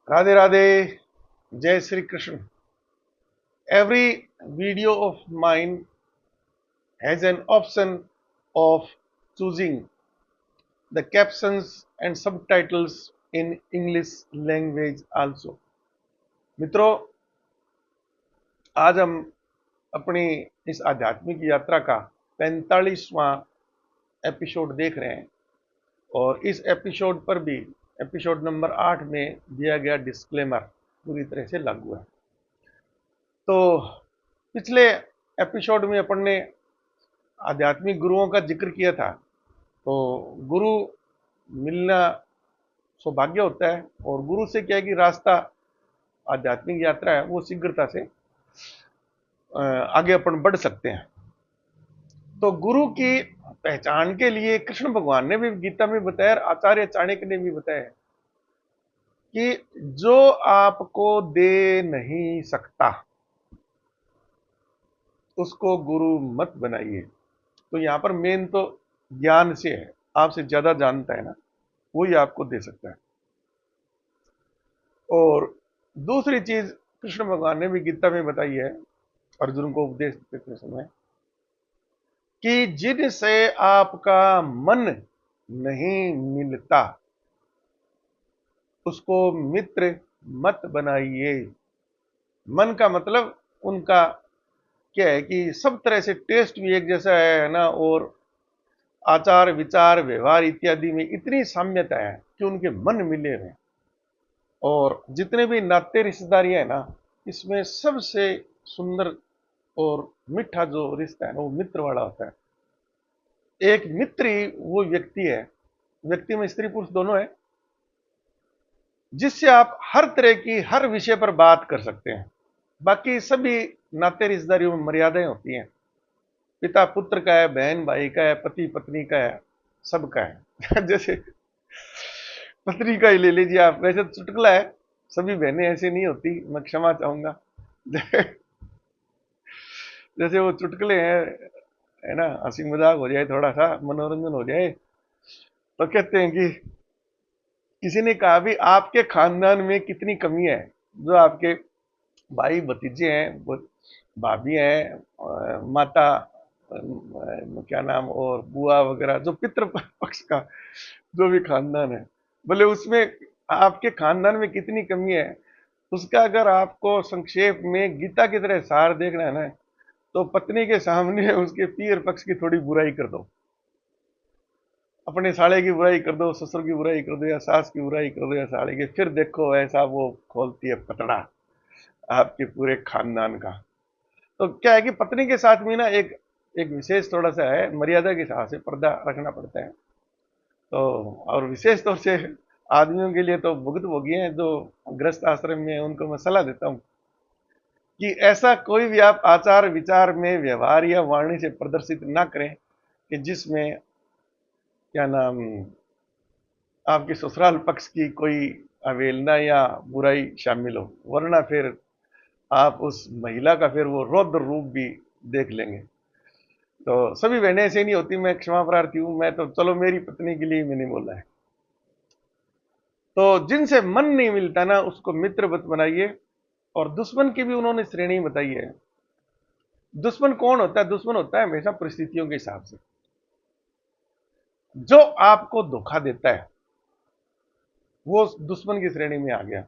राधे राधे। जय Shri Krishna. Every video of mine has an option of choosing the captions and subtitles in English language also। मित्रों, आज हम अपनी इस आध्यात्मिक यात्रा का 45वां एपिसोड देख रहे हैं और इस एपिसोड पर भी एपिसोड नंबर 8 में दिया गया डिस्क्लेमर पूरी तरह से लागू है। तो पिछले एपिसोड में अपन ने आध्यात्मिक गुरुओं का जिक्र किया था। तो गुरु मिलना सौभाग्य होता है और गुरु से क्या है कि रास्ता आध्यात्मिक यात्रा है वो शीघ्रता से आगे अपन बढ़ सकते हैं। तो गुरु की पहचान के लिए कृष्ण भगवान ने भी गीता में बताया, आचार्य चाणक्य ने भी बताया कि जो आपको दे नहीं सकता उसको गुरु मत बनाइए। तो यहां पर मेन तो ज्ञान से है, आपसे ज्यादा जानता है ना, वही आपको दे सकता है। और दूसरी चीज कृष्ण भगवान ने भी गीता में बताई है अर्जुन को उपदेश देते समय कि जिनसे आपका मन नहीं मिलता उसको मित्र मत बनाइए। मन का मतलब उनका क्या है कि सब तरह से टेस्ट भी एक जैसा है ना, और आचार विचार व्यवहार इत्यादि में इतनी साम्यता है कि उनके मन मिले हुए। और जितने भी नाते रिश्तेदारियां है ना, इसमें सबसे सुंदर और मीठा जो रिश्ता है ना वो मित्र वाला होता है। एक मित्र ही वो व्यक्ति है, व्यक्ति में स्त्री पुरुष दोनों है, जिससे आप हर तरह की हर विषय पर बात कर सकते हैं। बाकी सभी नाते रिश्तेदारियों में मर्यादाएं होती हैं। पिता पुत्र का है, बहन भाई का है, पति पत्नी का है, सबका है। जैसे पत्नी का ही ले लीजिए आप, वैसे तो चुटकुला है, सभी बहनें ऐसे नहीं होती, मैं क्षमा चाहूंगा। जैसे वो चुटकुले हैं, है ना, हंसी मजाक हो जाए, थोड़ा सा मनोरंजन हो जाए, तो कहते हैं कि किसी ने कहा भी आपके खानदान में कितनी कमी है, जो आपके भाई भतीजे हैं, वो भाभी हैं, माता, क्या नाम, और बुआ वगैरह, जो पितृ पक्ष का जो भी खानदान है, बोले उसमें आपके खानदान में कितनी कमी है, उसका अगर आपको संक्षेप में गीता की तरह सार देखना है ना, तो पत्नी के सामने उसके पीर पक्ष की थोड़ी बुराई कर दो, अपने साले की बुराई कर दो, ससुर की बुराई कर दो, या सास की बुराई कर दो, या साले की, फिर देखो ऐसा वो खोलती है पतड़ा आपके पूरे खानदान का। तो क्या है कि पत्नी के साथ में ना एक एक विशेष थोड़ा सा है, मर्यादा के हिसाब से पर्दा रखना पड़ता है। तो और विशेष तौर से आदमियों के लिए तो भुक्तभोगी हैं जो गृहस्थ आश्रम में हैं, उनको मैं सलाह देता हूँ कि ऐसा कोई भी आप आचार विचार में व्यवहार या वाणी से प्रदर्शित ना करें कि जिसमें क्या नाम आपके ससुराल पक्ष की कोई अवहेलना या बुराई शामिल हो, वरना फिर आप उस महिला का फिर वो रौद्र रूप भी देख लेंगे। तो सभी बहनें ऐसे नहीं होती, मैं क्षमा प्रार्थी हूं, मैं तो चलो मेरी पत्नी के लिए मैंने बोला है। तो जिनसे मन नहीं मिलता ना उसको मित्र मत बनाइए। और दुश्मन की भी उन्होंने श्रेणी बताई है। दुश्मन कौन होता है? दुश्मन होता है हमेशा परिस्थितियों के हिसाब से, जो आपको धोखा देता है वो दुश्मन की श्रेणी में आ गया।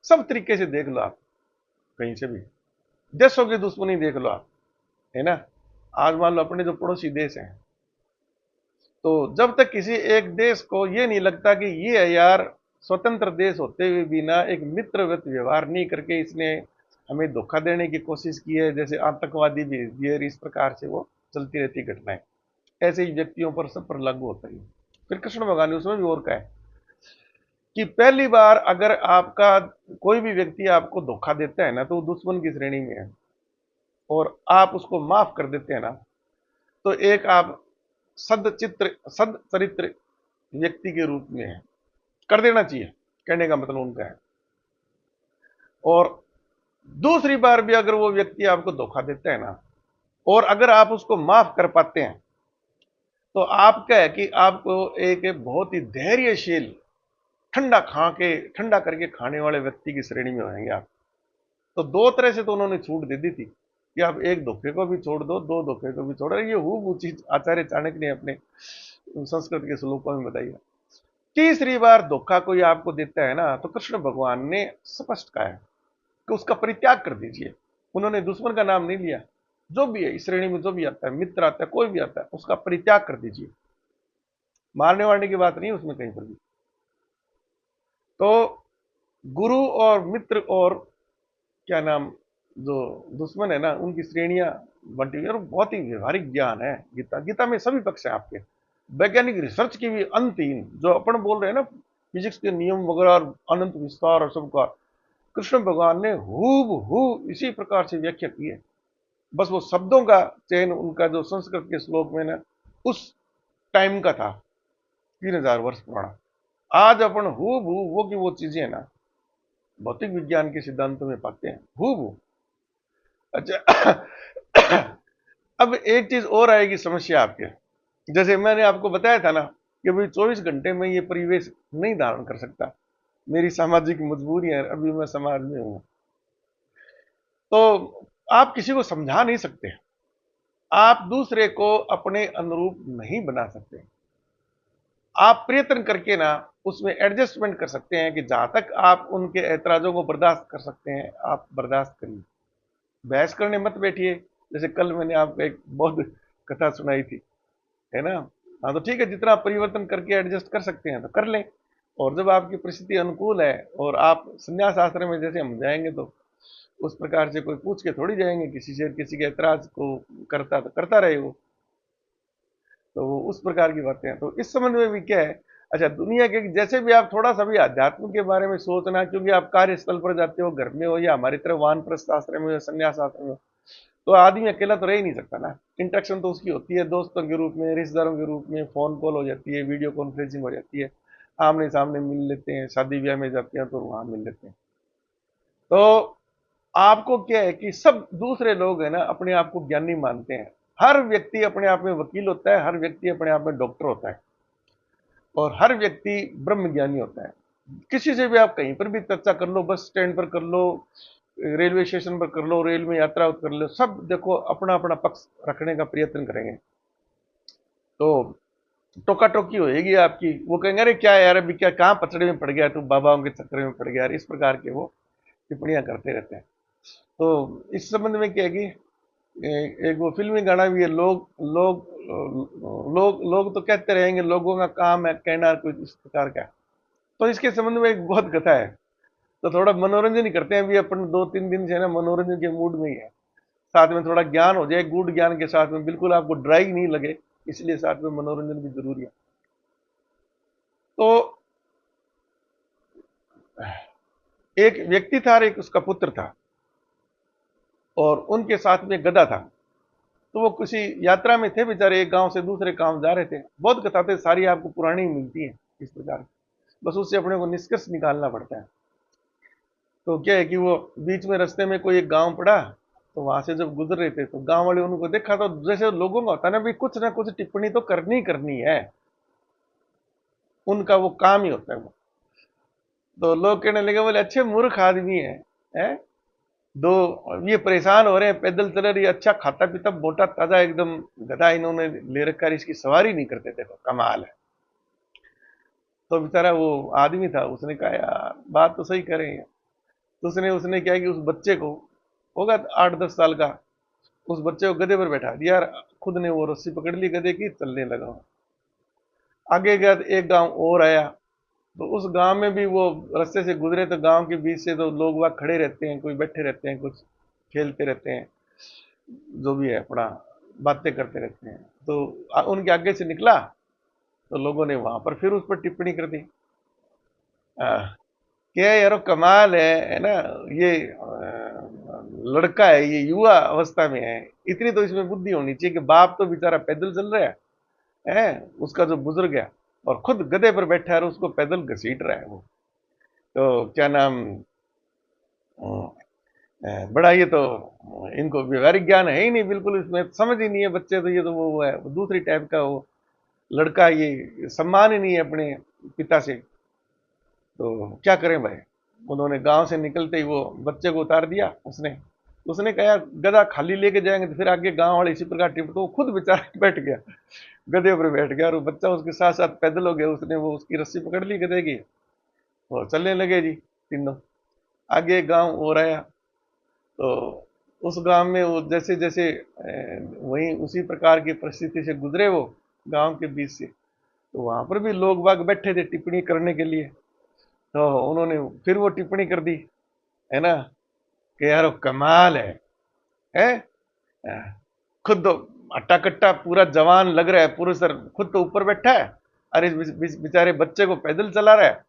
सब तरीके से देख लो आप, कहीं से भी देशों की दुश्मनी देख लो आप, है ना। आज मान लो अपने जो पड़ोसी देश हैं, तो जब तक किसी एक देश को ये नहीं लगता कि ये है यार, स्वतंत्र देश होते हुए भी ना एक मित्रवत व्यवहार नहीं करके इसने हमें धोखा देने की कोशिश की है, जैसे आतंकवादी बिहेवियर, इस प्रकार से वो चलती रहती घटनाएं, ऐसे ही व्यक्तियों पर सब पर लागू होता है। फिर कृष्ण भगवान ने उसमें भी और कहा है कि पहली बार अगर आपका कोई भी व्यक्ति आपको धोखा देता है ना, तो वो दुश्मन की श्रेणी में है, और आप उसको माफ कर देते हैं ना, तो एक आप सद चरित्र व्यक्ति के रूप में है, कर देना चाहिए, कहने का मतलब उनका है। और दूसरी बार भी अगर वो व्यक्ति आपको धोखा देता है ना, और अगर आप उसको माफ कर पाते हैं, तो आपका है कि आपको एक बहुत ही धैर्यशील ठंडा करके खाने वाले व्यक्ति की श्रेणी में होंगे आप। तो दो तरह से तो उन्होंने छूट दे दी थी कि आप एक धोखे को भी छोड़ दो, दो धोखे को भी छोड़। ये वो चीज आचार्य चाणक्य ने अपने संस्कृत के श्लोकों में बताई है। तीसरी बार धोखा कोई आपको देता है ना, तो कृष्ण भगवान ने स्पष्ट कहा है कि उसका परित्याग कर दीजिए। उन्होंने दुश्मन का नाम नहीं लिया। जो भी है इस श्रेणी में, जो भी आता है, मित्र आता है, कोई भी आता है, उसका परित्याग कर दीजिए। मारने वारने की बात नहीं है उसमें कहीं पर भी। तो गुरु और मित्र और क्या नाम, जो दुश्मन है ना, उनकी श्रेणियां बंटी हुई। और बहुत ही व्यवहारिक ज्ञान है गीता। गीता में सभी पक्ष है आपके, वैज्ञानिक रिसर्च की भी अंतहीन, जो अपन बोल रहे हैं ना फिजिक्स के नियम वगैरह और अनंत विस्तार और सबका, कृष्ण भगवान ने हूबहू इसी प्रकार से व्याख्या की है। बस वो शब्दों का चयन उनका जो संस्कृत के श्लोक में ना उस टाइम का था, 3000 वर्ष पुराना। आज अपन हूबहू वो की वो चीजें ना भौतिक विज्ञान के सिद्धांतों में पाते हैं, हूबहू। अच्छा, अब एक चीज और आएगी समस्या आपके। जैसे मैंने आपको बताया था ना कि भाई 24 घंटे में ये परिवेश नहीं धारण कर सकता, मेरी सामाजिक मजबूरियां, अभी मैं समाज में हूं। तो आप किसी को समझा नहीं सकते, आप दूसरे को अपने अनुरूप नहीं बना सकते। आप प्रयत्न करके ना उसमें एडजस्टमेंट कर सकते हैं कि जहां तक आप उनके ऐतराजों को बर्दाश्त कर सकते हैं आप बर्दाश्त करिए। बहस करने मत बैठिए। जैसे कल मैंने आपको एक बहुत कथा सुनाई थी, है ना। हाँ, तो ठीक है, जितना परिवर्तन करके एडजस्ट कर सकते हैं तो कर लें। और जब आपकी परिस्थिति अनुकूल है और आप संन्यास आश्रम में जैसे हम जाएंगे तो उस प्रकार से कोई पूछ के थोड़ी जाएंगे, किसी से किसी के ऐतराज को करता तो करता रहे वो। तो वो उस प्रकार की बातें हैं। तो इस संबंध में भी क्या है, अच्छा दुनिया के जैसे भी आप थोड़ा सा भी अध्यात्म के बारे में सोचना, क्योंकि आप कार्यस्थल पर जाते हो, घर में हो, या हमारी तरह वानप्रस्थ आश्रम में, संन्यास आश्रम में, तो आदमी अकेला तो रह ही नहीं सकता ना। इंटरेक्शन तो उसकी होती है दोस्तों के रूप में, रिश्तेदारों के रूप में, फोन कॉल हो जाती है, वीडियो कॉन्फ्रेंसिंग हो जाती है, आमने सामने मिल लेते हैं, शादी ब्याह में जाते हैं तो वहां मिल लेते हैं। तो आपको क्या है कि सब दूसरे लोग है ना अपने आप को ज्ञानी मानते हैं। हर व्यक्ति अपने आप में वकील होता है, हर व्यक्ति अपने आप में डॉक्टर होता है, और हर व्यक्ति ब्रह्म ज्ञानी होता है। किसी से भी आप कहीं पर भी चर्चा कर लो, बस स्टैंड पर कर लो, रेलवे स्टेशन पर कर लो, रेल में यात्रा कर लो, सब देखो अपना अपना पक्ष रखने का प्रयत्न करेंगे। तो टोका टोकी होएगी आपकी, वो कहेंगे अरे क्या यार अभी क्या कहाँ पचड़े में पड़ गया तू, बाबाओं के चक्कर में पड़ गया, इस प्रकार के वो टिप्पणियां करते रहते हैं। तो इस संबंध में क्या है कि एक वो फिल्मी गाना भी है, लोग लोग लोग लोग तो कहते रहेंगे, लोगों का काम है कहना, कुछ इस प्रकार का। तो इसके संबंध में एक बहुत कथा है। तो थोड़ा मनोरंजन ही करते हैं, अभी अपन 2-3 दिन से ना मनोरंजन के मूड में ही है। साथ में थोड़ा ज्ञान हो जाए, गुड़ ज्ञान के साथ में, बिल्कुल आपको ड्राई नहीं लगे, इसलिए साथ में मनोरंजन भी जरूरी है। तो एक व्यक्ति था और एक उसका पुत्र था, और उनके साथ में गधा था। तो वो किसी यात्रा में थे बेचारे, एक गांव से दूसरे गांव जा रहे थे। बहुत कथाएं सारी आपको पुरानी मिलती हैं इस प्रकार, बस उससे अपने को निष्कर्ष निकालना पड़ता है। तो क्या है कि वो बीच में रास्ते में कोई एक गांव पड़ा, तो वहां से जब गुजर रहे थे तो गांव वाले उनको देखा, तो जैसे लोगों का होता है ना कुछ टिप्पणी तो करनी ही करनी है, उनका वो काम ही होता है वो। तो लोग कहने लगे, बोले अच्छे मूर्ख आदमी है, दो ये परेशान हो रहे हैं, पैदल चल रही, अच्छा खाता पीता मोटा ताजा एकदम गधा इन्होंने ले रखा है, इसकी सवारी नहीं करते थे, तो कमाल है। तो बेचारा वो आदमी था, उसने कहा यार बात तो सही करे हैं। तो उसने उसने क्या कि उस बच्चे को, होगा 8-10 साल का, उस बच्चे को गधे पर बैठा दिया यार, खुद ने वो रस्सी पकड़ ली गधे की, चलने लगा। आगे गया तो एक गांव और आया, तो उस गांव में भी वो रास्ते से गुजरे, तो गांव के बीच से तो लोग वहां खड़े रहते हैं, कोई बैठे रहते हैं, कुछ खेलते रहते हैं, जो भी है अपना बातें करते रहते हैं। तो उनके आगे से निकला, तो लोगों ने वहां पर फिर उस पर टिप्पणी कर दी, क्या यारो कमाल है ना, ये लड़का है, ये युवा अवस्था में है, इतनी तो इसमें बुद्धि होनी चाहिए कि बाप तो बेचारा पैदल चल रहा है, उसका जो बुजुर्ग है, और खुद गधे पर बैठा है और उसको पैदल घसीट रहा है वो। तो क्या नाम, बड़ा ये तो इनको व्यवहारिक ज्ञान है ही नहीं, बिल्कुल इसमें समझ ही नहीं है बच्चे। तो ये तो वो है, वो दूसरी टाइप का वो लड़का, ये सम्मान ही नहीं है अपने पिता से। तो क्या करें भाई। उन्होंने गांव से निकलते ही वो बच्चे को उतार दिया। उसने उसने कहा यार गधा खाली लेके जाएंगे तो फिर आगे गांव वाले इसी प्रकार टिप, तो वो खुद बेचारा बैठ गया, गधे पर बैठ गया, और वो बच्चा उसके साथ साथ पैदल हो गया। उसने वो उसकी रस्सी पकड़ ली गधे की और चलने लगे जी तीनों। आगे एक गांव हो रहा है, तो उस गांव में वो जैसे जैसे वहीं उसी प्रकार की परिस्थिति से गुजरे वो गांव के बीच से, तो वहां पर भी लोग बाग बैठे थे टिप्पणी करने के लिए। तो उन्होंने फिर वो टिप्पणी कर दी, है ना, कि यार वो कमाल है? खुद तो अट्टा कट्टा पूरा जवान लग रहा है, पूरे सर खुद तो ऊपर बैठा है, अरे इस बेचारे बच्चे को पैदल चला रहा है।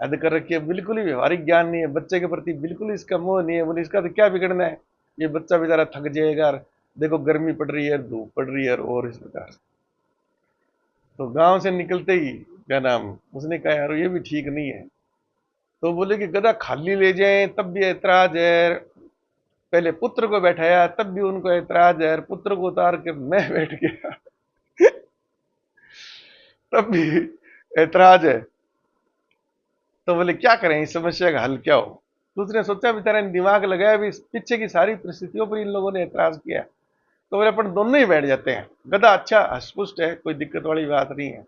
हद कर रखी है, बिल्कुल ही व्यवहारिक ज्ञान नहीं है बच्चे के प्रति, बिल्कुल इसका मोह नहीं है। बोले इसका तो क्या बिगड़ना है, ये बच्चा बेचारा थक जाएगा, देखो गर्मी पड़ रही है, धूप पड़ रही है, और इस प्रकार से। तो गांव से निकलते ही क्या नाम, उसने कहा यार ये भी ठीक नहीं है। तो बोले कि गधा खाली ले जाएं तब भी ऐतराज है, पहले पुत्र को बैठाया तब भी उनको ऐतराज है, पुत्र को उतार के मैं बैठ गया तब भी ऐतराज है। तो बोले क्या करें, इस समस्या का हल क्या हो। तो उसने सोचा, बेचारा ने दिमाग लगाया, भी पीछे की सारी परिस्थितियों पर इन लोगों ने ऐतराज किया, तो बोले अपन दोनों ही बैठ जाते हैं, गधा अच्छा हष्टपुष्ट है, कोई दिक्कत वाली बात नहीं है।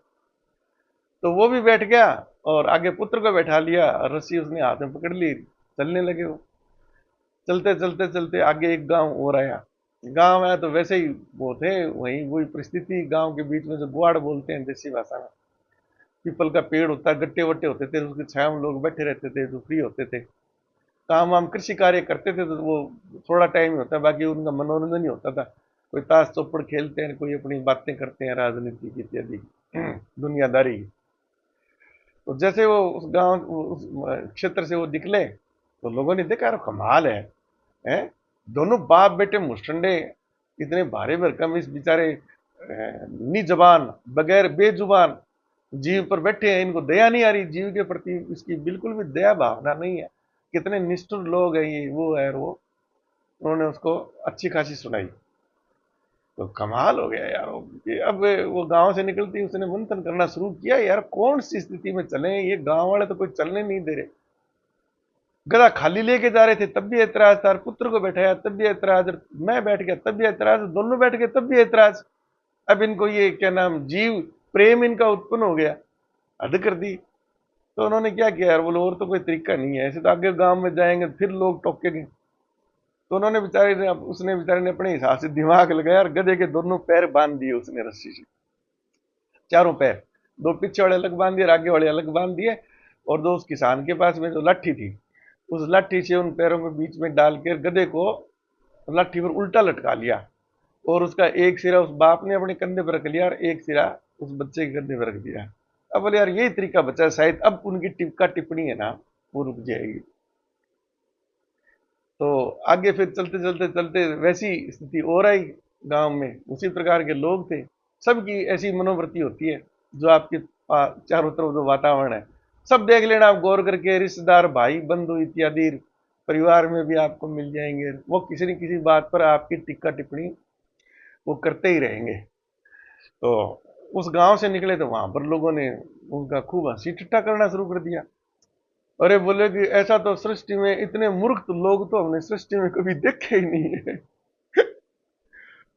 तो वो भी बैठ गया और आगे पुत्र को बैठा लिया, रस्सी उसने हाथ में पकड़ ली, चलने लगे वो। चलते चलते चलते आगे एक गांव और आया। गांव आया तो वैसे ही वो थे, वही वही परिस्थिति, गांव के बीच में जो गुआड़ बोलते हैं देसी भाषा में, पीपल का पेड़ होता, गट्टे वट्टे होते थे, उसकी छाया में लोग बैठे रहते थे जो फ्री होते थे, काम वाम कृषि कार्य करते थे। तो वो थोड़ा टाइम ही होता है, बाकी उनका मनोरंजन ही होता था। कोई ताश चौपड़ खेलते हैं, कोई अपनी बातें करते हैं राजनीति की इत्यादि दुनियादारी की। तो जैसे वो उस गांव उस क्षेत्र से वो निकले, तो लोगों ने देखा यार कमाल है? दोनों बाप बेटे मुस्टंडे, इतने भारे भरकम, इस बेचारे निजबान बगैर बेजुबान जीव पर बैठे हैं, इनको दया नहीं आ रही, जीव के प्रति इसकी बिल्कुल भी दया भावना नहीं है। कितने निष्ठुर लोग हैं ये, वो है वो। उन्होंने उसको अच्छी खासी सुनाई। तो कमाल हो गया यार कि अब वो गांव से निकलती उसने मंथन करना शुरू किया, यार कौन सी स्थिति में चले, ये गांव वाले तो कोई चलने नहीं दे रहे। गधा खाली लेके जा रहे थे तब भी ऐतराज था, पुत्र को बैठाया तब भी ऐतराज, मैं बैठ गया तब भी ऐतराज, दोनों बैठ गए तब भी ऐतराज। अब इनको ये क्या नाम जीव प्रेम इनका उत्पन्न हो गया, हद कर दी। तो उन्होंने क्या किया यार, बोले और तो कोई तरीका नहीं है, ऐसे तो आगे गांव में जाएंगे फिर लोग टोकेंगे। तो उन्होंने बेचारे ने उसने बेचारे ने अपने हिसाब से दिमाग लगाया और गधे के दोनों पैर बांध दिए उसने रस्सी से, चारों पैर, दो पीछे वाले अलग बांध दिए, आगे वाले अलग बांध दिए। और जो उस किसान के पास में जो लाठी थी, उस लाठी से उन पैरों के बीच में डाल कर गधे को लाठी पर उल्टा लटका लिया, और उसका एक सिरा उस बाप ने अपने कंधे पर रख लिया और एक सिरा उस बच्चे के कंधे पर रख दिया। अब बोले यार यही तरीका बचा है, शायद अब उनकी टिप्पा टिप्पणी है ना वो रुक जाएगी। तो आगे फिर चलते चलते चलते वैसी स्थिति और आई गांव में, उसी प्रकार के लोग थे, सबकी ऐसी मनोवृत्ति होती है। जो आपके चारों तरफ जो वातावरण है, सब देख लेना आप गौर करके, रिश्तेदार भाई बंधु इत्यादि परिवार में भी आपको मिल जाएंगे, वो किसी न किसी बात पर आपकी टिक्का टिप्पणी वो करते ही रहेंगे। तो उस गांव से निकले तो वहां पर लोगों ने उनका खूब हंसी ठट्ठा करना शुरू कर दिया। अरे बोले कि ऐसा तो सृष्टि में, इतने मूर्ख तो लोग तो हमने सृष्टि में कभी देखे ही नहीं है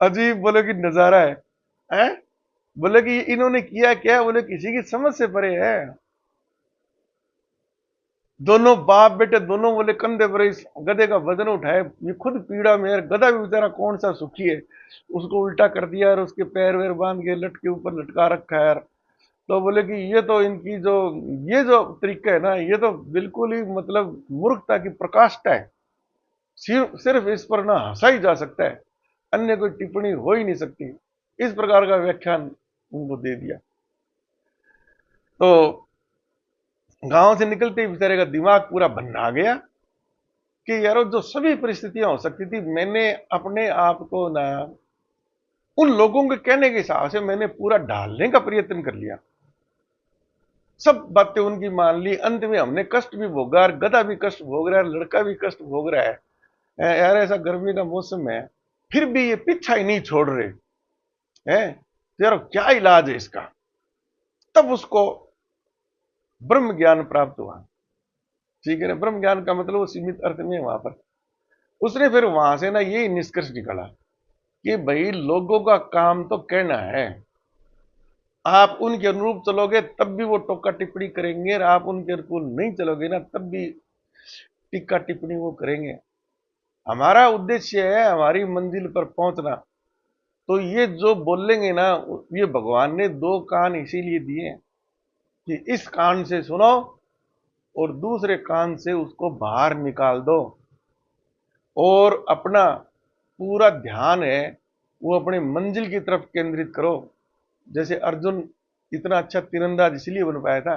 अजीब बोले कि नजारा है? बोले कि इन्होंने किया क्या, बोले किसी की समझ से परे है। दोनों बाप बेटे दोनों बोले कंधे पर इस गधे का वजन उठाए, ये खुद पीड़ा में, गधा भी बेचारा कौन सा सुखी है, उसको उल्टा कर दिया और उसके पैर वैर बांध के लट के ऊपर लटका रखा है यार। तो बोले कि ये तो इनकी जो ये जो तरीका है ना, ये तो बिल्कुल ही मतलब मूर्खता की प्रकाष्ठा है। सिर्फ सिर्फ इस पर ना हंसा ही जा सकता है, अन्य कोई टिप्पणी हो ही नहीं सकती। इस प्रकार का व्याख्यान उनको दे दिया। तो गांव से निकलते ही बेचारे का दिमाग पूरा भन्ना गया कि यारो जो सभी परिस्थितियां हो सकती थी, मैंने अपने आप को ना उन लोगों के कहने के हिसाब से मैंने पूरा ढालने का प्रयत्न कर लिया, सब बातें उनकी मान ली, अंत में हमने कष्ट भी भोगा और गधा भी कष्ट भोग रहा है, लड़का भी कष्ट भोग रहा है यार, ऐसा गर्मी का मौसम है, फिर भी ये पीछा ही नहीं छोड़ रहे हैं। तो यार क्या इलाज है इसका। तब उसको ब्रह्म ज्ञान प्राप्त हुआ। ठीक है ना। ब्रह्म ज्ञान का मतलब वो सीमित अर्थ में है वहां पर। उसने फिर वहां से ना ये निष्कर्ष निकाला कि भाई लोगों का काम तो कहना है, आप उनके अनुरूप चलोगे तब भी वो टोका टिप्पणी करेंगे, और आप उनके अनुकूल नहीं चलोगे ना तब भी टीका टिप्पणी वो करेंगे। हमारा उद्देश्य है हमारी मंजिल पर पहुंचना। तो ये जो बोलेंगे ना, ये भगवान ने दो कान इसीलिए दिए हैं कि इस कान से सुनो और दूसरे कान से उसको बाहर निकाल दो, और अपना पूरा ध्यान है वो अपने मंजिल की तरफ केंद्रित करो। जैसे अर्जुन इतना अच्छा तीरंदाज इसलिए बन पाया था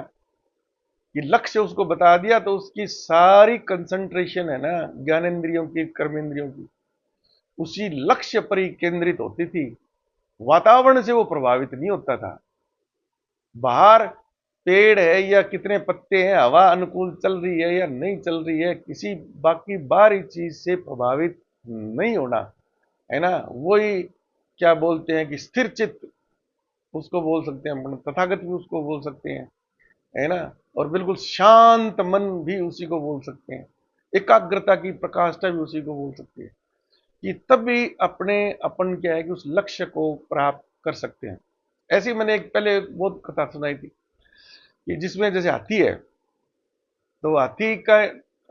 कि लक्ष्य उसको बता दिया, तो उसकी सारी कंसंट्रेशन है ना, ज्ञानेंद्रियों की कर्मेंद्रियों की उसी लक्ष्य पर ही केंद्रित होती थी। वातावरण से वो प्रभावित नहीं होता था। बाहर पेड़ है या कितने पत्ते हैं, हवा अनुकूल चल रही है या नहीं चल रही है, किसी बाकी बाहरी चीज से प्रभावित नहीं होना, है ना। वही क्या बोलते हैं कि स्थिर चित्त उसको बोल सकते हैं, तथागत भी उसको बोल सकते हैं, है ना। और बिल्कुल शांत मन भी उसी को बोल सकते हैं, एकाग्रता की प्रकाष्ठा भी उसी को बोल सकते हैं। कि तभी अपने अपन क्या है कि उस लक्ष्य को प्राप्त कर सकते हैं। ऐसी मैंने एक पहले बहुत कथा सुनाई थी कि जिसमें जैसे हाथी है, तो हाथी का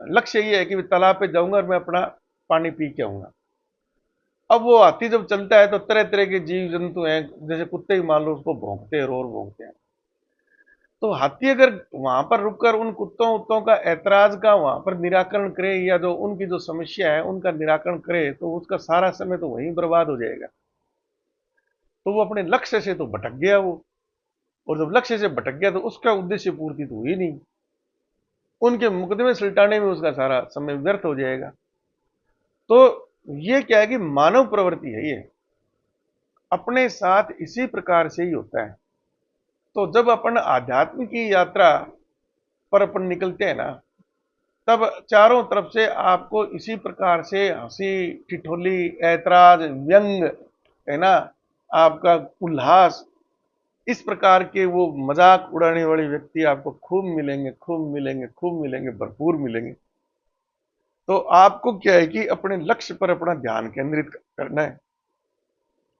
लक्ष्य ये है कि मैं तालाब पे जाऊंगा और मैं अपना पानी पी के आऊंगा। अब वो हाथी जब चलता है तो तरह तरह के जीव जंतु हैं, जैसे कुत्ते ही मान लो उसको भौंकते हैं, रोर भौंकते हैं। तो हाथी अगर वहां पर रुककर उन कुत्तों उत्तों का ऐतराज का वहां पर निराकरण करे, या जो उनकी जो समस्या है उनका निराकरण करे, तो उसका सारा समय तो वहीं बर्बाद हो जाएगा। तो वो अपने लक्ष्य से तो भटक गया वो, और जब लक्ष्य से भटक गया तो उसका उद्देश्य पूर्ति तो हुई नहीं, उनके मुकदमे सुलटाने में उसका सारा समय व्यर्थ हो जाएगा। तो ये क्या है कि मानव प्रवृत्ति है ये, अपने साथ इसी प्रकार से ही होता है। तो जब अपन आध्यात्म की यात्रा पर अपन निकलते हैं ना, तब चारों तरफ से आपको इसी प्रकार से हंसी ठिठोली ऐतराज व्यंग, है ना, आपका उल्लास, इस प्रकार के वो मजाक उड़ाने वाले व्यक्ति आपको खूब मिलेंगे, खूब मिलेंगे, खूब मिलेंगे, भरपूर मिलेंगे। तो आपको क्या है कि अपने लक्ष्य पर अपना ध्यान केंद्रित करना है,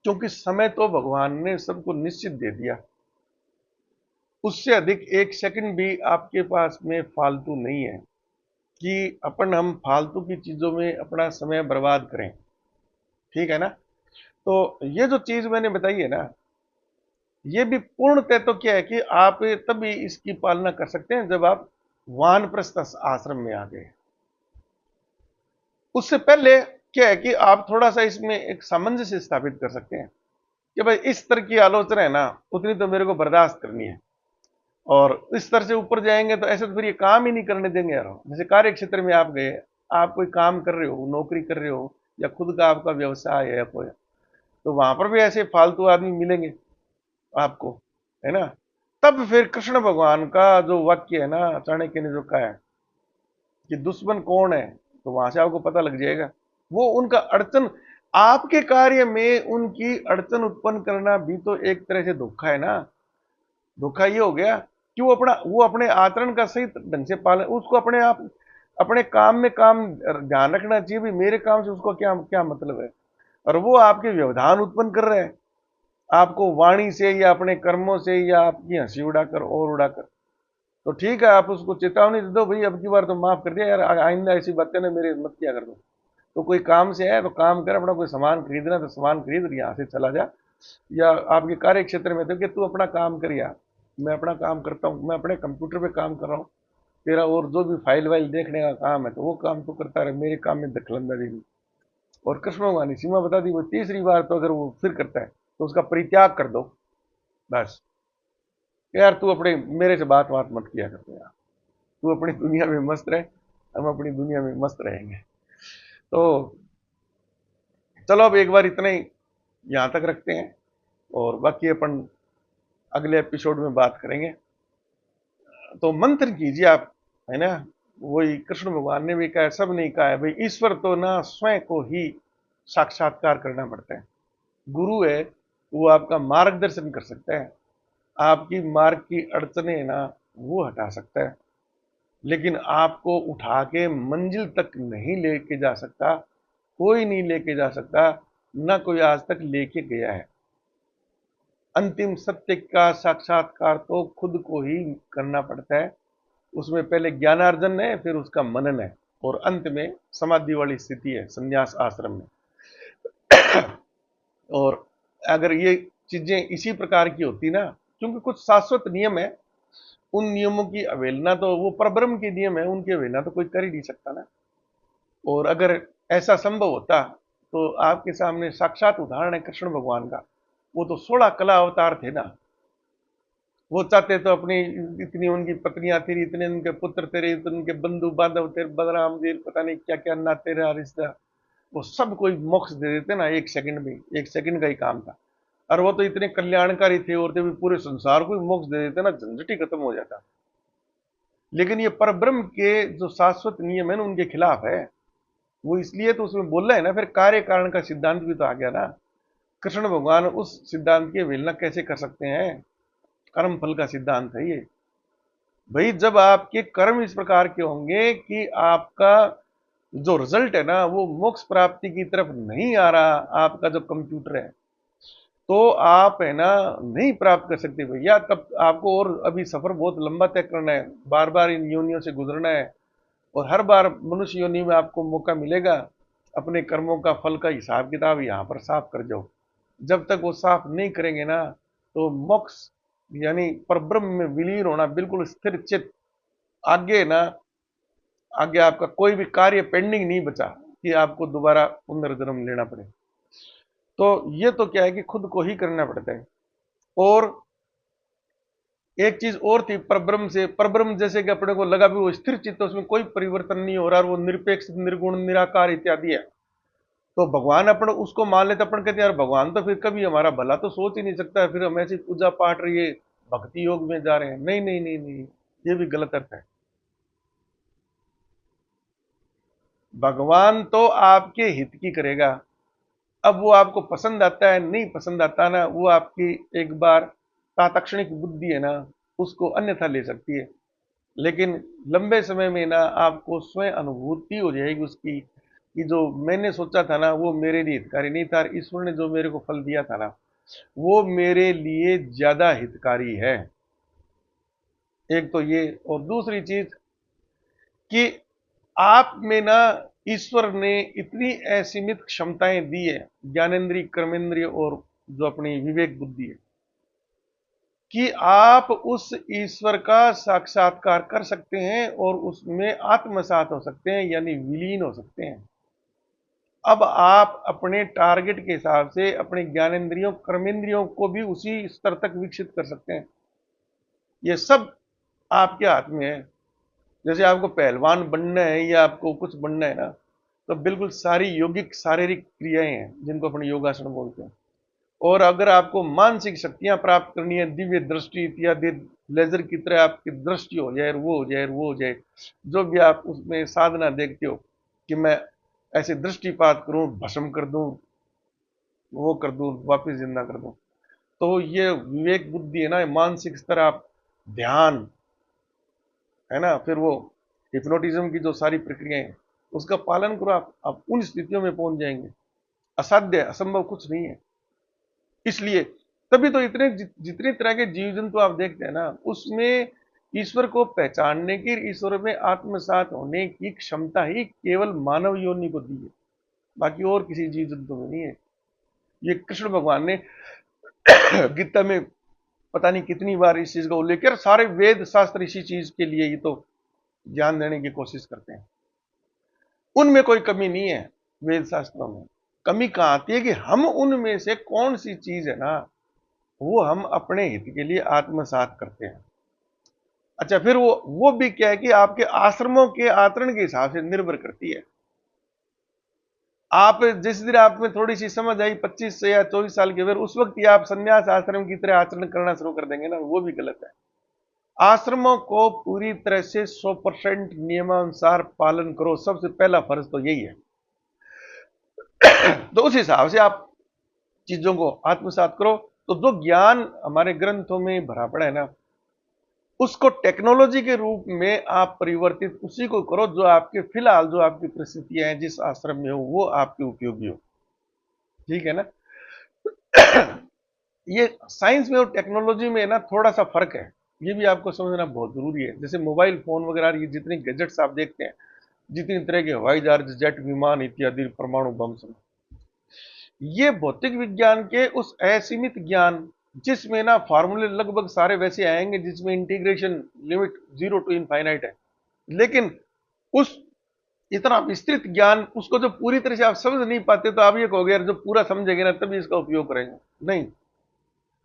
क्योंकि समय तो भगवान ने सबको निश्चित दे दिया। उससे अधिक एक सेकंड भी आपके पास में फालतू नहीं है कि अपन हम फालतू की चीजों में अपना समय बर्बाद करें। ठीक है ना। तो ये जो चीज मैंने बताई है ना, ये भी पूर्णतः तो क्या है कि आप तभी इसकी पालना कर सकते हैं जब आप वानप्रस्थ आश्रम में आ गए। उससे पहले क्या है कि आप थोड़ा सा इसमें एक सामंजस्य स्थापित कर सकते हैं कि भाई इस तरह की आलोचना है ना, उतनी तो मेरे को बर्दाश्त करनी है, और इस स्तर से ऊपर जाएंगे तो ऐसे तो फिर ये काम ही नहीं करने देंगे यार। जैसे कार्य क्षेत्र में आप गए, आप कोई काम कर रहे हो, नौकरी कर रहे हो, या खुद का आपका व्यवसाय है या कोई, तो वहां पर भी ऐसे फालतू आदमी मिलेंगे आपको, है ना। तब फिर कृष्ण भगवान का जो वाक्य है ना, चाणक्य ने जो कहा है कि दुश्मन कौन है, तो वहां से आपको पता लग जाएगा। वो उनका अड़चन, आपके कार्य में उनकी अड़चन उत्पन्न करना भी तो एक तरह से धोखा है ना। धोखा ये हो गया कि वो अपने आचरण का सही ढंग से पालन, उसको अपने आप अपने काम में काम ध्यान रखना चाहिए भी मेरे काम से उसको क्या क्या मतलब है, और वो आपके व्यवधान उत्पन्न कर रहे हैं, आपको वाणी से या अपने कर्मों से या आपकी हंसी उड़ाकर और उड़ाकर। तो ठीक है, आप उसको चेतावनी दे दो, भाई अब की बार तो माफ कर दिया यार, आइंदा ऐसी बातें ना मेरे मत किया कर दो। तो कोई काम से है तो काम कर, अपना कोई सामान खरीदना तो सामान खरीद और यहाँ से चला जा। या आपके कार्य क्षेत्र में तो कि तू अपना काम कर, या मैं अपना काम करता हूँ, मैं अपने कंप्यूटर पे काम कर रहा हूँ, तेरा और जो भी फाइल वाइल देखने का काम है तो वो काम तो करता रहे, मेरे काम में दखलंदाजी नहीं। और कृष्ण भगवान ने सीमा बता दी, वो तीसरी बार तो अगर वो फिर करता है तो उसका परित्याग कर दो बस। यार तू अपने मेरे से बात बात मत किया करते यार, तू अपनी दुनिया में मस्त रहे, हम अपनी दुनिया में मस्त रहेंगे। तो चलो अब एक बार इतना ही यहां तक रखते हैं, और बाकी अपन अगले एपिसोड में बात करेंगे। तो मंथन कीजिए आप, है ना। वही कृष्ण भगवान ने भी कहा, सब नहीं कहा है भाई, ईश्वर तो ना स्वयं को ही साक्षात्कार करना पड़ता है। गुरु है, वो आपका मार्गदर्शन कर सकता है, आपकी मार्ग की अड़चने ना वो हटा सकता है। लेकिन आपको उठा के मंजिल तक नहीं लेके जा सकता, कोई नहीं लेके जा सकता, ना कोई आज तक लेके गया है। अंतिम सत्य का साक्षात्कार तो खुद को ही करना पड़ता है। उसमें पहले ज्ञानार्जन है, फिर उसका मनन है, और अंत में समाधि वाली स्थिति है संन्यास आश्रम में। और अगर ये चीजें इसी प्रकार की होती ना, क्योंकि कुछ शाश्वत नियम है, उन नियमों की अवहेलना तो वो परब्रह्म के नियम है, उनकी अवहेलना तो कोई कर ही नहीं सकता ना। और अगर ऐसा संभव होता तो आपके सामने साक्षात उदाहरण है कृष्ण भगवान का। वो तो 16 कला अवतार थे ना। वो चाहते तो अपनी इतनी उनकी पत्नियां थी, इतने उनके पुत्र थे, इतने उनके बंधु बांधव थे, बलराम जी पता नहीं क्या क्या नाते रहा रिश्ता, वो सब कोई मोक्ष दे देते ना एक सेकंड में। एक सेकंड का ही काम था। और वो तो इतने कल्याणकारी थे और थे भी, पूरे संसार को मोक्ष दे देते ना, झंझट ही खत्म हो जाता। लेकिन ये परब्रह्म के जो शाश्वत नियम है ना, उनके खिलाफ है। वो इसलिए तो उसमें बोल रहा है ना, फिर कार्य कारण का सिद्धांत भी तो आ गया ना। कृष्ण भगवान उस सिद्धांत की अवहेलना कैसे कर सकते हैं? कर्म फल का सिद्धांत है ये। भाई जब आपके कर्म इस प्रकार के होंगे कि आपका जो रिजल्ट है ना वो मोक्ष प्राप्ति की तरफ नहीं आ रहा, आपका जो कंप्यूटर है, तो आप है ना नहीं प्राप्त कर सकते भैया। तब आपको और अभी सफर बहुत लंबा तय करना है, बार बार इन योनियों से गुजरना है, और हर बार मनुष्य योनि में आपको मौका मिलेगा अपने कर्मों का फल का हिसाब किताब यहां पर साफ कर जाओ। जब तक वो साफ नहीं करेंगे ना, तो मोक्ष यानी परब्रह्म में विलीन होना, बिल्कुल स्थिर चित्त, आगे ना, आगे आपका कोई भी कार्य पेंडिंग नहीं बचा कि आपको दोबारा पुनर्जन्म लेना पड़े। तो ये तो क्या है कि खुद को ही करना पड़ता है। और एक चीज और थी परब्रह्म से, परब्रह्म जैसे कि अपने को लगा भी वो स्थिर चित्त, उसमें कोई परिवर्तन नहीं हो रहा, और वो निरपेक्ष निर्गुण निराकार इत्यादि है। तो भगवान अपन उसको मान लेते, अपन कहते यार भगवान तो फिर कभी हमारा भला तो सोच ही नहीं सकता है, फिर हम ऐसी पूजा पाठ रही है, भक्ति योग में जा रहे हैं। नहीं नहीं नहीं नहीं, ये भी गलत अर्थ है। भगवान तो आपके हित की करेगा। अब वो आपको पसंद आता है नहीं पसंद आता ना, वो आपकी एक बार तात्क्षणिक बुद्धि है ना, उसको अन्यथा ले सकती है। लेकिन लंबे समय में ना आपको स्वयं अनुभूति हो जाएगी उसकी, कि जो मैंने सोचा था ना वो मेरे लिए हितकारी नहीं था, ईश्वर ने जो मेरे को फल दिया था ना वो मेरे लिए ज्यादा हितकारी है। एक तो ये, और दूसरी चीज कि आप में ना ईश्वर ने इतनी असीमित क्षमताएं दी है, ज्ञानेन्द्रिय कर्मेंद्रिय और जो अपनी विवेक बुद्धि है, कि आप उस ईश्वर का साक्षात्कार कर सकते हैं और उसमें आत्मसात हो सकते हैं, यानी विलीन हो सकते हैं। अब आप अपने टारगेट के हिसाब से अपने ज्ञानेन्द्रियों कर्मेंद्रियों को भी उसी स्तर तक विकसित कर सकते हैं। ये सब आपके हाथ में है। जैसे आपको पहलवान बनना है या आपको कुछ बनना है ना, तो बिल्कुल सारी योगिक शारीरिक क्रियाएं हैं जिनको अपने योगासन बोलते हैं। और अगर आपको मानसिक शक्तियां प्राप्त करनी है, दिव्य दृष्टि इत्यादि, लेजर की तरह आपकी दृष्टि हो जाए, वो हो जाए, वो हो जाए, जो भी आप उसमें साधना देखते हो कि मैं ऐसे दृष्टिपात करूं, भस्म कर दूं, वो कर दूं, वापिस जिंदा कर दूं, तो ये विवेक बुद्धि है ना, मानसिक स्तर, आप ध्यान है ना, फिर वो हिप्नोटिज्म की जो सारी प्रक्रियाएं हैं उसका पालन करो, आप उन स्थितियों में पहुंच जाएंगे। असाध्य असंभव कुछ नहीं है। इसलिए तभी तो इतने जितने तरह के जीव जंतु आप देखते हैं ना, उसमें ईश्वर को पहचानने की, ईश्वर में आत्मसात होने की क्षमता ही केवल मानव योनि को दी है, बाकी और किसी जीव जंतु में नहीं है। ये कृष्ण भगवान ने गीता में पता नहीं कितनी बार इस चीज का उल्लेख किया। सारे वेद शास्त्र इसी चीज के लिए ही तो ज्ञान देने की कोशिश करते हैं। उनमें कोई कमी नहीं है, वेद शास्त्रों में। कमी कहां आती है कि हम उनमें से कौन सी चीज है ना वो हम अपने हित के लिए आत्मसात करते हैं। अच्छा, फिर वो भी क्या है कि आपके आश्रमों के आचरण के हिसाब से निर्भर करती है। आप जिस दिन आप में थोड़ी सी समझ आई 25 से या 24 साल के, फिर उस वक्त ही आप संन्यास आश्रम की तरह आचरण करना शुरू कर देंगे ना, वो भी गलत है। आश्रमों को पूरी तरह से 100% नियमानुसार पालन करो, सबसे पहला फर्ज तो यही है। तो उस हिसाब से आप चीजों को आत्मसात करो। तो जो ज्ञान हमारे ग्रंथों में भरा पड़ा है ना, उसको टेक्नोलॉजी के रूप में आप परिवर्तित उसी को करो जो आपके फिलहाल जो आपकी परिस्थितियां हैं, जिस आश्रम में हो वो आपके उपयोगी हो। ठीक है ना। ये साइंस में और टेक्नोलॉजी में ना थोड़ा सा फर्क है, ये भी आपको समझना बहुत जरूरी है। जैसे मोबाइल फोन वगैरह, ये जितने गैजेट्स आप देखते हैं, जितनी तरह के हवाई जहाज, जेट विमान इत्यादि, परमाणु बम सब, ये भौतिक विज्ञान के उस असीमित ज्ञान जिसमें ना फार्मूले लगभग सारे वैसे आएंगे जिसमें integration limit zero to infinite है, लेकिन उस इतना विस्तृत ज्ञान, उसको जो पूरी तरह से आप समझ नहीं पाते, तो आप ये कहोगे यार जब पूरा समझेंगे ना तभी इसका उपयोग करेंगे। नहीं,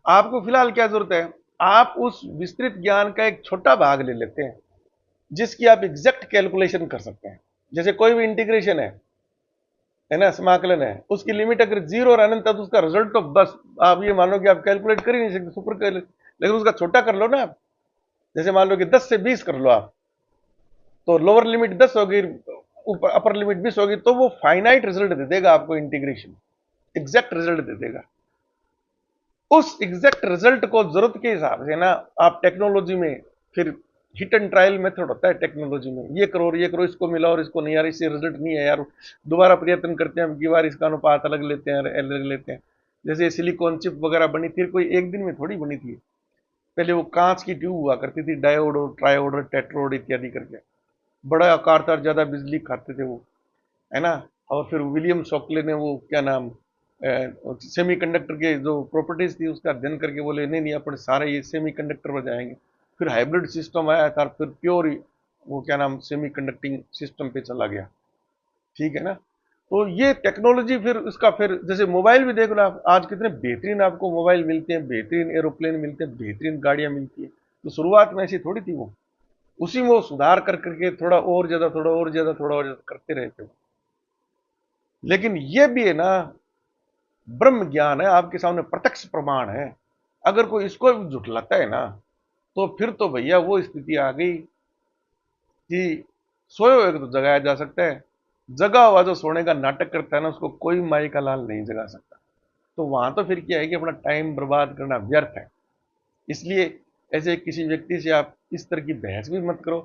आपको फिलहाल क्या जरूरत है, आप उस विस्तृत ज्ञान का एक छोटा भाग ले लेते हैं जिसकी आप एग्जैक्ट कैलकुलेशन कर सकते हैं। जैसे कोई भी इंटीग्रेशन है ना, समाकलन है, उसकी लिमिट अगर जीरो और अनंत है तो उसका रिजल्ट तो बस आप ये मान लो कि आप कैलकुलेट कर ही नहीं सकते, सुपर कर, लेकिन उसका छोटा कर लो ना आप। जैसे मान लो कि 10 से 20 कर लो आप, तो लोअर लिमिट 10 होगी, ऊपर अपर लिमिट 20 होगी, तो वो फाइनाइट रिजल्ट दे देगा आपको, इंटीग्रेशन एग्जैक्ट रिजल्ट दे देगा। उस एग्जैक्ट रिजल्ट को जरूरत के हिसाब से ना आप टेक्नोलॉजी में फिर हिट एंड ट्रायल मेथड होता है टेक्नोलॉजी में, ये करो और ये करो, इसको मिला और इसको नहीं, यार इससे रिजल्ट नहीं है यार, दोबारा प्रयत्न करते हैं, हम की बार इसका अनुपात अलग लेते हैं, अलग लेते हैं। जैसे सिलिकॉन चिप वगैरह बनी थी, कोई एक दिन में थोड़ी बनी थी। पहले वो कांच की ट्यूब हुआ करती थी, डायोड और ट्रायोड और टेट्रोड इत्यादि करके, बड़ा आकार था, ज्यादा बिजली खाते थे वो, है ना। और फिर विलियम शॉकले ने वो क्या नाम, सेमीकंडक्टर के जो प्रॉपर्टीज थी उसका अध्ययन करके बोले नहीं नहीं अपन सारे ये सेमीकंडक्टर पर जाएंगे। फिर हाइब्रिड सिस्टम आया था, फिर प्योर वो क्या नाम सेमीकंडक्टिंग सिस्टम पे चला गया। ठीक है ना। तो ये टेक्नोलॉजी फिर उसका, फिर जैसे मोबाइल भी देख लो आप, आज कितने बेहतरीन आपको मोबाइल मिलते हैं, बेहतरीन एरोप्लेन मिलते हैं, बेहतरीन गाड़ियां मिलती है। तो शुरुआत में ऐसी थोड़ी थी वो, उसी में वो सुधार कर करके थोड़ा और ज्यादा, थोड़ा और ज्यादा, थोड़ा और ज्यादा करते रहते हो। लेकिन ये भी है ना, ब्रह्म ज्ञान है आपके सामने, प्रत्यक्ष प्रमाण है। अगर कोई इसको भी झुठलाता है ना, तो फिर तो भैया वो स्थिति आ गई कि सोए हुए को तो जगाया जा सकता है, जगा हुआ जो सोने का नाटक करता है ना, उसको कोई माई का लाल नहीं जगा सकता। तो वहां तो फिर क्या है कि अपना टाइम बर्बाद करना व्यर्थ है। इसलिए ऐसे किसी व्यक्ति से आप इस तरह की बहस भी मत करो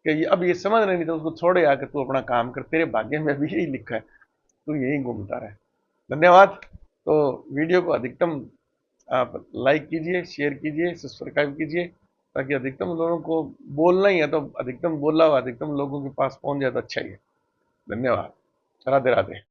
कि अब ये समझ नहीं था, उसको छोड़े आकर तू अपना काम कर, तेरे भाग्य में भी यही लिखा है, तू यही घूमता रहे। धन्यवाद। तो वीडियो को अधिकतम आप लाइक कीजिए, शेयर कीजिए, सब्सक्राइब कीजिए, ताकि अधिकतम लोगों को बोलना ही है तो अधिकतम बोला हुआ अधिकतम लोगों के पास पहुंच जाए तो अच्छा ही है। धन्यवाद। राधे राधे।